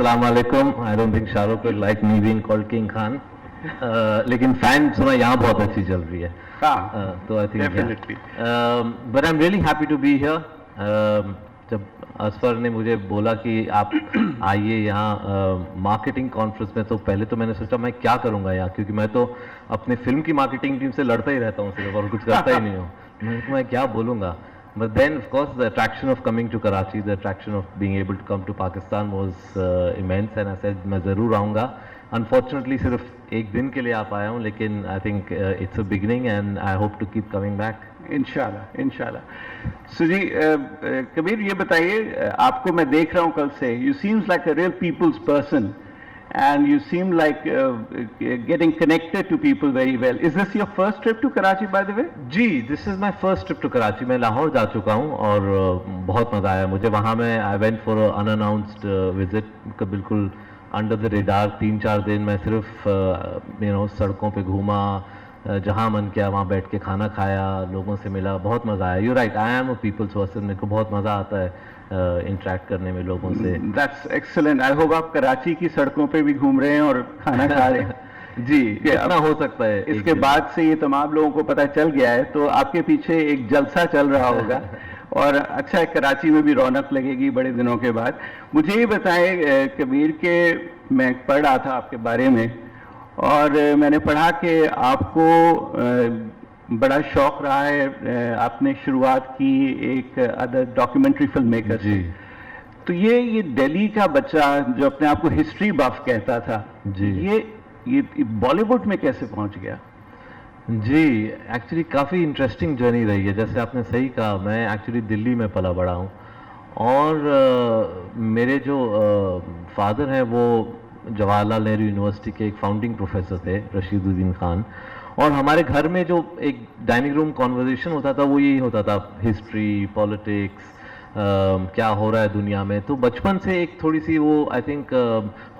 अस्सलाम वालेकुम। I don't think Shahrukh will like me being called king Khan, लेकिन फैन सुना यहाँ बहुत अच्छी चल रही है। तो I think definitely, but I am really happy to be here. जब असफर ने मुझे बोला कि आप आइए यहाँ मार्केटिंग कॉन्फ्रेंस में, तो पहले तो मैंने सोचा मैं क्या करूँगा यहाँ, क्योंकि मैं तो अपने फिल्म की मार्केटिंग टीम से लड़ता ही रहता हूँ सिर्फ, और कुछ करता ही नहीं हूँ। मैं क्या बोलूँगा। But then, of course, the attraction of coming to Karachi, the attraction of being able to come to Pakistan was immense, and I said मैं ज़रूर आऊँगा। Unfortunately, सिर्फ एक दिन के लिए आ पाया हूँ, लेकिन I think it's a beginning, and I hope to keep coming back. इंशाल्लाह इंशाल्लाह। सो जी, कबीर ये बताइए, आपको मैं देख रहा हूँ कल से, you seems like a real peoples person and you seem like getting connected to people very well. Is this your first trip to Karachi, by the way? जी, this is my first trip to Karachi. मैं लाहौर जा चुका हूँ और बहुत मज़ा आया मुझे वहाँ में। I went for an unannounced visit, बिल्कुल अंडर द रेडार। 3-4 दिन मैं सिर्फ सड़कों पे घूमा, जहाँ मन किया वहाँ बैठ के खाना खाया, लोगों से मिला, बहुत मज़ा आया। You right, I am a people's person, मेरे को बहुत मज़ा आता है इंटरेक्ट करने में लोगों से। That's excellent. आई होप आप कराची की सड़कों पे भी घूम रहे हैं और खाना खा रहे हैं। जी, कितना हो सकता है। इसके बाद से ये तमाम लोगों को पता चल गया है, तो आपके पीछे एक जलसा चल रहा होगा और अच्छा है, कराची में भी रौनक लगेगी बड़े दिनों के बाद। मुझे ये बताएं कबीर के, मैं पढ़ रहा था आपके बारे में और मैंने पढ़ा कि आपको बड़ा शौक रहा है, आपने शुरुआत की एक अदर डॉक्यूमेंट्री फिल्म मेकर से। तो ये दिल्ली का बच्चा जो अपने आप को हिस्ट्री बफ कहता था जी, ये बॉलीवुड में कैसे पहुंच गया? जी, एक्चुअली काफ़ी इंटरेस्टिंग जर्नी रही है। जैसे आपने सही कहा, मैं एक्चुअली दिल्ली में पला बड़ा हूँ और मेरे जो फादर हैं वो जवाहरलाल नेहरू यूनिवर्सिटी के एक फाउंडिंग प्रोफेसर थे, रशीदुद्दीन खान। और हमारे घर में जो एक डाइनिंग रूम कॉन्वर्जेशन होता था वो यही होता था, हिस्ट्री, पॉलिटिक्स, क्या हो रहा है दुनिया में। तो बचपन से एक थोड़ी सी वो आई थिंक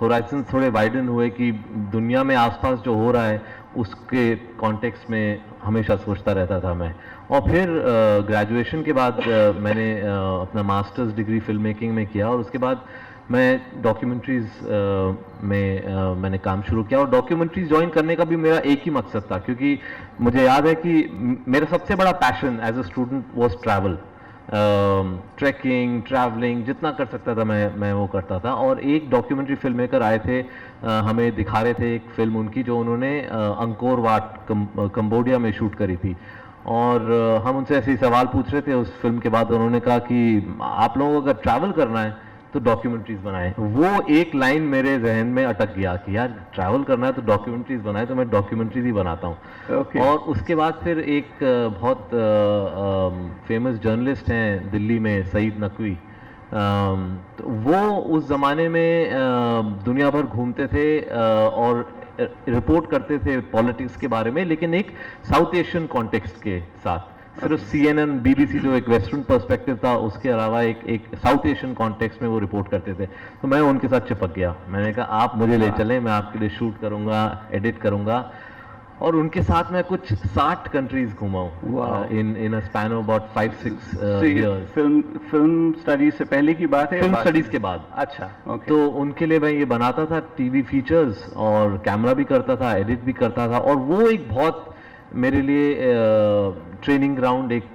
होराइजन थोड़े वाइडन हुए कि दुनिया में आसपास जो हो रहा है उसके कॉन्टेक्स्ट में हमेशा सोचता रहता था मैं। और फिर ग्रेजुएशन के बाद मैंने अपना मास्टर्स डिग्री फिल्म मेकिंग में किया और उसके बाद मैं डॉक्यूमेंट्रीज़ में मैंने काम शुरू किया। और डॉक्यूमेंट्रीज ज्वाइन करने का भी मेरा एक ही मकसद था, क्योंकि मुझे याद है कि मेरा सबसे बड़ा passion as a student was travel, trekking, travelling, जितना कर सकता था मैं वो करता था। और एक डॉक्यूमेंट्री फिल्म मेकर आए थे, हमें दिखा रहे थे एक फिल्म उनकी जो उन्होंने अंकोर वाट कंबोडिया में शूट करी थी। और हम उनसे ऐसे ही सवाल पूछ रहे थे उस फिल्म के बाद। उन्होंने कहा कि आप लोगों को अगर ट्रैवल करना है तो डॉक्यूमेंट्रीज बनाएं। वो एक लाइन मेरे जहन में अटक गया कि यार ट्रैवल करना है तो डॉक्यूमेंट्रीज बनाए, तो मैं डॉक्यूमेंट्रीज ही बनाता हूँ। और उसके बाद फिर एक बहुत फेमस जर्नलिस्ट हैं दिल्ली में, सईद नकवी, तो वो उस ज़माने में दुनिया भर घूमते थे और रिपोर्ट करते थे पॉलिटिक्स के बारे में, लेकिन एक साउथ एशियन कॉन्टेक्स्ट के साथ। सिर्फ CNN, BBC जो एक वेस्टर्न पर्सपेक्टिव था, उसके अलावा एक साउथ एशियन कॉन्टेक्स्ट में वो रिपोर्ट करते थे। तो मैं उनके साथ चिपक गया। मैंने कहा आप मुझे ले चलें, मैं आपके लिए शूट करूंगा, एडिट करूंगा। और उनके साथ मैं कुछ 60 कंट्रीज घूमा हूँ in a span of about 5-6 years. Film studies से पहले की बात है? फिल्म स्टडीज के बाद। अच्छा, ओके। तो उनके लिए मैं ये बनाता था टीवी फीचर्स, और कैमरा भी करता था, एडिट भी करता था। और वो एक बहुत मेरे लिए ट्रेनिंग ग्राउंड एक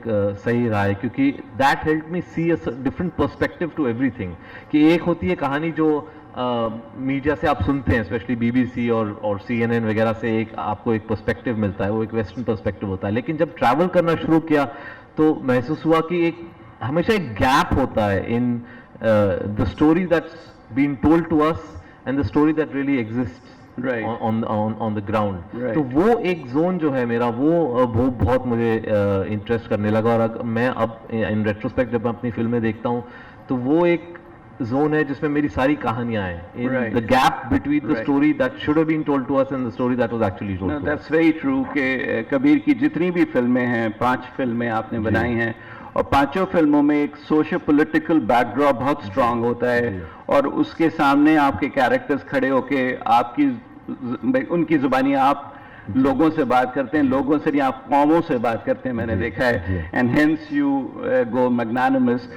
सही रहा है, क्योंकि that help me see a different perspective to everything. कि एक होती है कहानी जो मीडिया से आप सुनते हैं, स्पेशली BBC और CNN वगैरह से एक आपको एक पर्सपेक्टिव मिलता है, वो एक वेस्टर्न पर्सपेक्टिव होता है। लेकिन जब ट्रैवल करना शुरू किया तो महसूस हुआ कि एक हमेशा एक गैप होता है in the story that's been told to us and the story that really exist on the ground. तो वो एक जोन जो है मेरा, वो बहुत मुझे इंटरेस्ट करने लगा। और मैं अब इन रेट्रोस्पेक्ट जब मैं अपनी फिल्में देखता हूँ तो वो एक जोन है जिसमें मेरी सारी कहानियां हैं, the gap between the story that should have been told to us and the story that was actually told to us. That's very true कि कबीर की जितनी भी फिल्में हैं, 5 फिल्में आपने बनाई हैं, और 5 फिल्मों में एक सोशल पॉलिटिकल बैकड्रॉप बहुत स्ट्रांग होता है, और उसके सामने आपके कैरेक्टर्स खड़े होके आपकी उनकी जुबानी आप लोगों से बात करते हैं, लोगों से नहीं आप कौमों से बात करते हैं, मैंने देखा है, and hence you go magnanimous.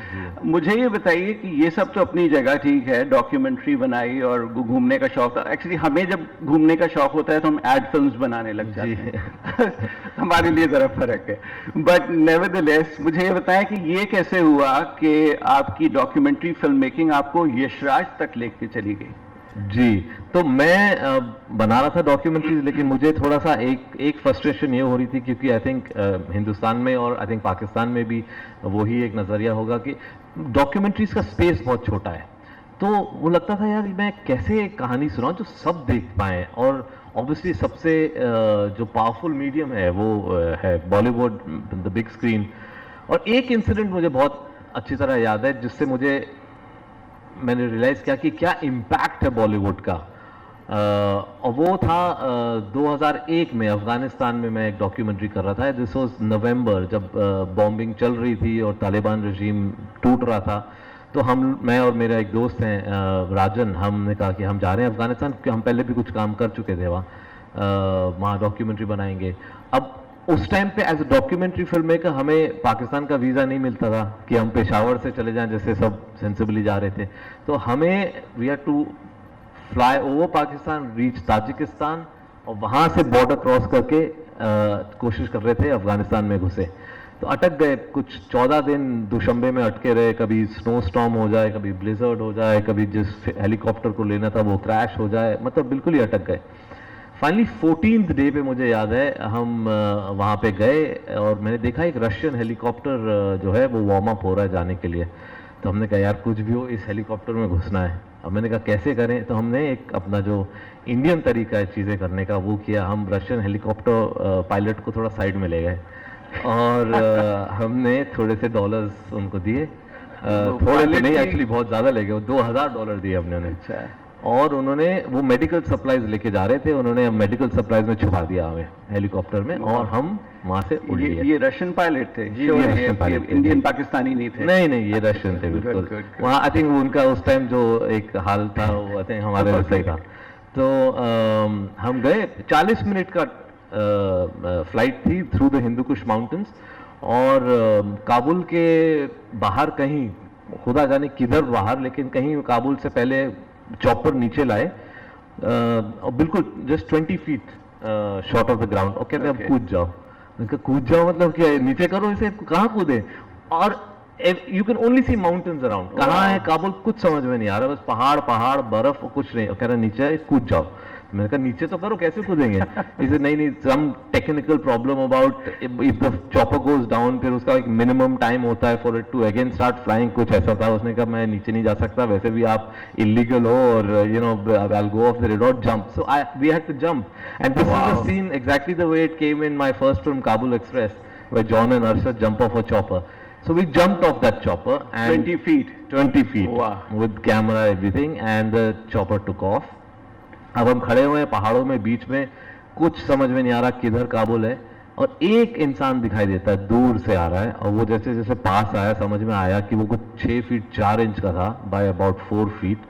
मुझे ये बताइए कि ये सब तो अपनी जगह ठीक है, डॉक्यूमेंट्री बनाई और घूमने का शौक था। एक्चुअली हमें जब घूमने का शौक होता है तो हम एड फिल्म्स बनाने लग जाते हैं हमारे लिए जरा फर्क है। बट नेवरदलेस मुझे ये बताएं कि ये कैसे हुआ कि आपकी डॉक्यूमेंट्री फिल्म मेकिंग आपको यशराज तक लेके चली गई? जी, तो मैं बना रहा था डॉक्यूमेंट्रीज, लेकिन मुझे थोड़ा सा एक फ्रस्ट्रेशन ये हो रही थी, क्योंकि आई थिंक हिंदुस्तान में और आई थिंक पाकिस्तान में भी वही एक नज़रिया होगा कि डॉक्यूमेंट्रीज का स्पेस बहुत छोटा है। तो वो लगता था यार मैं कैसे कहानी सुनाऊं जो सब देख पाएँ, और ऑब्वियसली सबसे जो पावरफुल मीडियम है वो है बॉलीवुड, द बिग स्क्रीन। और एक इंसिडेंट मुझे बहुत अच्छी तरह याद है जिससे मैंने रियलाइज किया कि क्या इम्पैक्ट है बॉलीवुड का। और वो था 2001 में अफगानिस्तान में मैं एक डॉक्यूमेंट्री कर रहा था। दिस वाज नवंबर, जब बॉम्बिंग चल रही थी और तालिबान रजीम टूट रहा था। तो मैं और मेरा एक दोस्त हैं राजन, हमने कहा कि हम जा रहे हैं अफगानिस्तान, क्योंकि हम पहले भी कुछ काम कर चुके थे वहाँ डॉक्यूमेंट्री बनाएंगे। अब उस टाइम पे as a documentary film maker हमें पाकिस्तान का वीज़ा नहीं मिलता था कि हम पेशावर से चले जाएं जैसे सब सेंसिबली जा रहे थे। तो हमें we had to fly over Pakistan, reach Tajikistan, और वहाँ से बॉर्डर क्रॉस करके कोशिश कर रहे थे अफगानिस्तान में घुसे। तो अटक गए, कुछ 14 दिन दुशंबे में अटके रहे। कभी स्नो स्टॉर्म हो जाए, कभी ब्लिजर्ड हो जाए, कभी जिस हेलीकॉप्टर को लेना था वो क्रैश हो जाए, मतलब बिल्कुल ही अटक गए। फाइनली 14th डे पे मुझे याद है हम वहाँ पे गए और मैंने देखा एक रशियन हेलीकॉप्टर जो है वो वार्म अप हो रहा है जाने के लिए। तो हमने कहा यार कुछ भी हो इस हेलीकॉप्टर में घुसना है। अब मैंने कहा कैसे करें, तो हमने एक अपना जो इंडियन तरीका है चीज़ें करने का वो किया। हम रशियन हेलीकॉप्टर पायलट को थोड़ा साइड में ले गए और हमने थोड़े से डॉलर्स उनको दिए। थोड़े से नहीं, एक्चुअली बहुत ज़्यादा ले गए, $2000 दिए हमने उन्हें। अच्छा। और उन्होंने वो मेडिकल सप्लाईज लेके जा रहे थे, उन्होंने मेडिकल सप्लाईज में छुपा दिया हमें हेलीकॉप्टर में, और हम वहां से उड़ लिए। ये रशियन पायलट थे? ये रशियन पायलट थे, इंडियन पाकिस्तानी नहीं थे? नहीं नहीं, ये रशियन थे बिल्कुल। वहाँ आई थिंक उनका उस टाइम जो एक हाल था वो आई थिंक हमारे वैसे ही था। तो हम गए, 40 मिनट का फ्लाइट थी through the Hindu Kush mountains, और काबुल के बाहर कहीं, खुदा जाने किधर बाहर, लेकिन कहीं काबुल से पहले चॉपर नीचे लाए और बिल्कुल just 20 feet short of the ground, और कहते हैं अब कूद जाओ। मैंने कहा कूद जाओ मतलब क्या है, नीचे करो इसे, कहाँ कूदे? और you can only see mountains around, कहाँ है काबुल कुछ समझ में नहीं आ रहा, बस पहाड़ पहाड़ बर्फ और कुछ नहीं। कह रहा नीचे कूद जाओ। मैंने कहा नीचे तो करो, कैसे कूदेंगे? इसे नहीं, some technical problem about if the chopper goes down, फिर उसका एक मिनिमम टाइम होता है for it to again start flying, कुछ ऐसा था। उसने कहा मैं नीचे नहीं जा सकता, वैसे भी आप इलीगल हो, और you know I will go off the redoubt jump. So we had to jump, and this is the scene exactly the way it came in my first film Kabul Express, where John and Arshad jump off a chopper. So we jumped off that chopper and 20 feet wow. with camera everything, and the chopper took off. अब हम खड़े हुए हैं पहाड़ों में बीच में, कुछ समझ में नहीं आ रहा किधर काबुल है, और एक इंसान दिखाई देता है दूर से आ रहा है, और वो जैसे जैसे पास आया समझ में आया कि वो कुछ 6 फीट 4 इंच का था बाय अबाउट 4 फीट,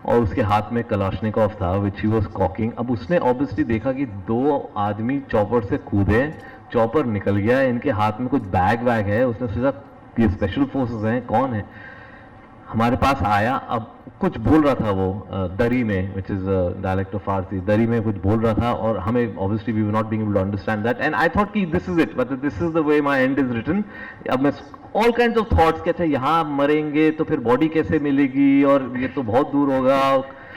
और उसके हाथ में कलाशनिकोव था विच ही वाज कॉकिंग। अब उसने ऑब्वियसली देखा कि 2 आदमी चॉपर से कूदे, चॉपर निकल गया, इनके हाथ में कुछ बैग है, उसने सोचा ये स्पेशल फोर्सेस हैं, कौन है? हमारे पास आया, अब कुछ बोल रहा था वो दरी में, which is dialect of Farsi, Dari में कुछ बोल रहा था, और हमें obviously we were not being able to understand that, and I thought कि this is it, but this is the way my end is written. अब मैं ऑल काइंड्स ऑफ थॉट्स के, अच्छा यहाँ मरेंगे तो फिर बॉडी कैसे मिलेगी, और ये तो बहुत दूर होगा,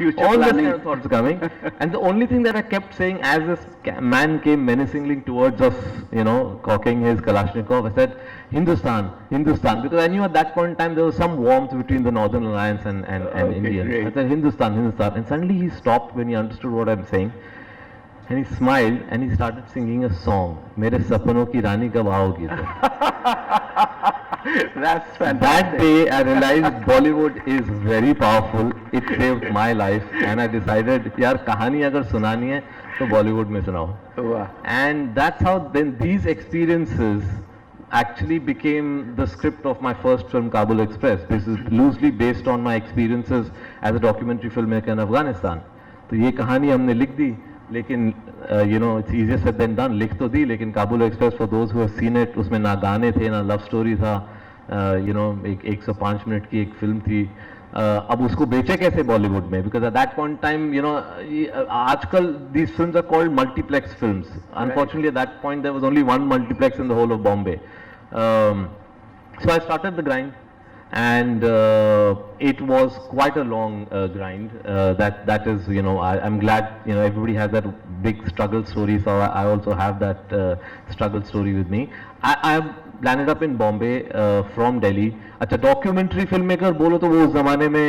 all these kind of thoughts coming. And the only thing that I kept saying as this man came menacingly towards us, you know, cocking his Kalashnikov, I said, Hindustan, Hindustan, because I knew at that point in time there was some warmth between the Northern Alliance and Indians. I said, Hindustan, Hindustan. And suddenly he stopped when he understood what I'm saying. And he smiled and he started singing a song, Mere Sapno Ki Rani Kab Aaogi To. That's fantastic. That day I realized Bollywood is very powerful. It saved my life, and I decided यार कहानी अगर सुनानी है तो बॉलीवुड में सुनाओ. And that's how then these experiences actually became the script of my first film, Kabul Express. This is loosely based on my experiences as a documentary filmmaker in Afghanistan. तो ये कहानी हमने लिख दी लेकिन you know it's easier said than done, लिख तो दी, लेकिन Kabul express for those who have seen it, उसमें ना गाने थे ना लव स्टोरी था, यू नो एक 105 मिनट की एक फिल्म थी। अब उसको बेचे कैसे बॉलीवुड में, because at that point time you know आजकल these films are called multiplex films, unfortunately at that point there was only one multiplex in the whole of Bombay. So I started the grind, and it was quite a long grind. That is, you know, I'm glad, you know, everybody has that big struggle story, so I also have that struggle story with me. I landed up in Bombay from Delhi. अच्छा, documentary film maker बोलो तो वो उस जमाने में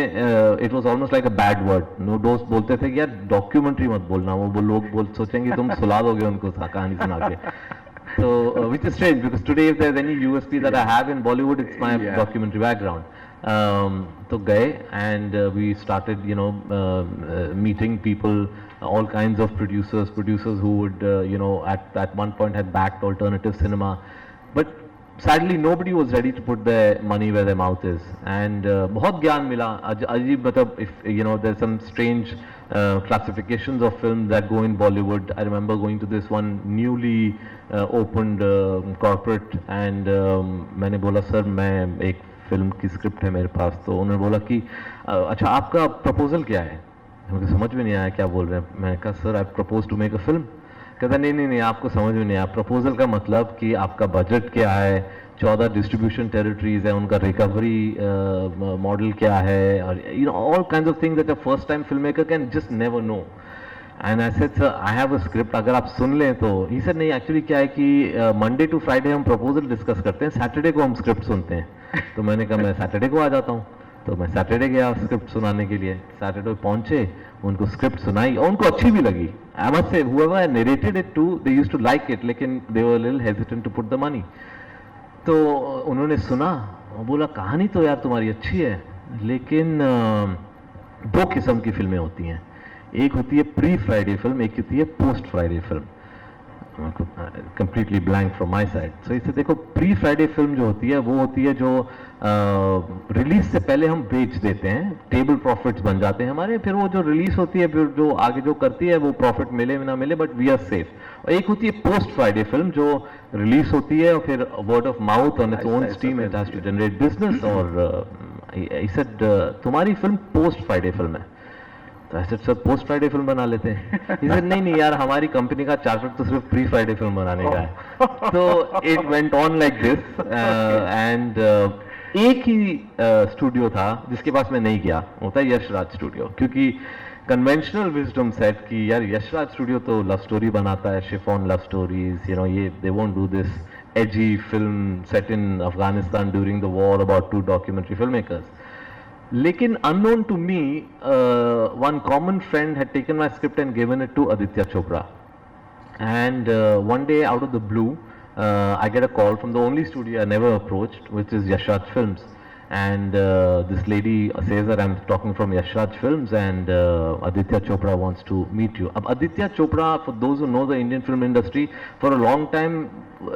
it was almost like a bad word. No दोस्त बोलते थे कि यार डॉक्यूमेंट्री मत बोलना, वो लोग सोचेंगे तुम सुला दोगे उनको कहानी सुना के। So, which is strange because today if there's any USP that I have in Bollywood, it's my documentary background. So gaye and we started, you know, meeting people, all kinds of producers who would, you know, at one point had backed alternative cinema, but sadly nobody was ready to put their money where their mouth is. And बहुत ज्ञान मिला अजीब, मतलब if you know there's some strange classifications of films that go in Bollywood. I remember going to this one newly opened corporate and मैंने बोला sir मैं एक film की स्क्रिप्ट है मेरे पास, तो उन्होंने बोला कि अच्छा आपका प्रपोजल क्या है, मुझे समझ में नहीं आया क्या बोल रहे हैं। मैंने कहा sir I propose to make a film. कहता नहीं आपको समझ में नहीं आया, प्रपोजल का मतलब कि आपका बजट क्या है, 14 डिस्ट्रीब्यूशन टेरिटरीज है, उनका रिकवरी मॉडल क्या है, और you know all kinds of things that a first time film maker can just never know. And I said sir I have a script, अगर आप सुन लें तो। ही सेड नहीं, एक्चुअली क्या है कि मंडे टू फ्राइडे हम प्रपोजल डिस्कस करते हैं, सैटरडे को हम स्क्रिप्ट सुनते हैं। तो मैंने कहा मैं सैटरडे को आ जाता हूँ, तो मैं सैटरडे गया स्क्रिप्ट सुनाने के लिए। सैटरडे पहुंचे, उनको स्क्रिप्ट सुनाई और उनको अच्छी भी लगी। I must say whoever I narrated it to, they used to like it, लेकिन they were a little hesitant to put the money. तो उन्होंने सुना और बोला कहानी तो यार तुम्हारी अच्छी है, लेकिन दो किस्म की फिल्में होती हैं, एक होती है प्री फ्राइडे फिल्म, एक होती है post Friday film. Completely blank from my side. So इसे देखो, प्री फ्राइडे फिल्म जो होती है वो होती है जो रिलीज से पहले हम बेच देते हैं, टेबल प्रॉफिट्स बन जाते हैं हमारे, फिर वो जो रिलीज होती है फिर जो आगे जो करती है वो प्रॉफिट मिले ना मिले बट वी आर सेफ। और एक होती है पोस्ट फ्राइडे फिल्म जो रिलीज होती है और फिर word of mouth on its own steam it has to generate business. और आई सेड तुम्हारी फिल्म पोस्ट फ्राइडे फिल्म है, तो ऐसे सर पोस्ट फ्राइडे फिल्म बना लेते हैं। इसे नहीं यार, हमारी कंपनी का चार्टर तो सिर्फ प्री फ्राइडे फिल्म बनाने का है। तो it went on like this and एक ही स्टूडियो था जिसके पास मैं नहीं गया, होता है यशराज स्टूडियो, क्योंकि कन्वेंशनल विजडम सेट कि यार यशराज स्टूडियो तो लव स्टोरी बनाता है, chiffon love stories, you know ये they won't do this edgy film set in Afghanistan during the war about 2 documentary film makers. लेकिन unknown to me, one common friend had taken my script and given it to Aditya Chopra. And one day out of the blue, I get a call from the only studio I never approached, which is Yashraj Films. And this lady says that I'm talking from Yashraj Films and Aditya Chopra wants to meet you. Ab Aditya Chopra, for those who know the Indian film industry, for a long time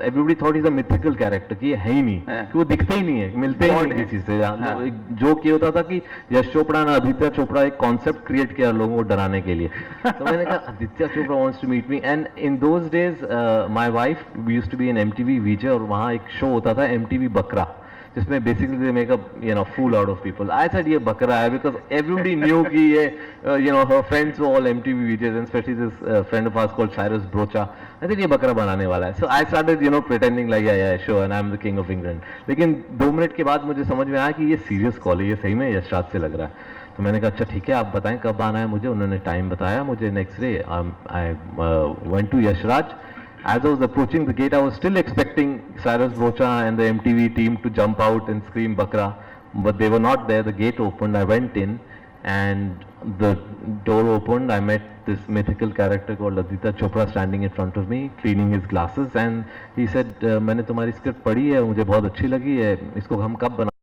everybody thought he's a mythical character, कि ये है ही नहीं, कि वो दिखते ही नहीं है, मिलते ही नहीं किसी से। जो किया होता था कि यश चोपड़ा ना आदित्य चोपड़ा एक कॉन्सेप्ट क्रिएट किया लोगों को डराने के लिए। तो मैंने कहा Aditya Chopra wants to meet me. And in those days my wife we used to be in MTV VJ, और वहाँ एक शो होता था MTV बकरा, जिसमें basically they make a fool out of people. I said ये बकरा है बिकॉज एवरीबडी न्यू कि ये हर friends were all MTV VJs and specially this friend of ours called Cyrus Broacha. I think ये बकरा बनाने वाला है। So I started pretending like yeah sure and I am the king of England. लेकिन 2 minute के बाद मुझे समझ में आया कि ये सीरियस कॉल है, ये सही में यशराज से लग रहा है। तो मैंने कहा अच्छा ठीक है, आप बताएं कब आना है मुझे। उन्होंने टाइम बताया मुझे। Next day I went to Yashraj. As I was approaching the gate, I was still expecting Cyrus Brocha and the MTV team to jump out and scream Bakra, but they were not there. The gate opened, I went in, and the door opened. I met this mythical character called Aditya Chopra standing in front of me, cleaning his glasses, and he said, मैंने तुम्हारी script पढ़ी है, मुझे बहुत अच्छी लगी है, इसको हम कब बना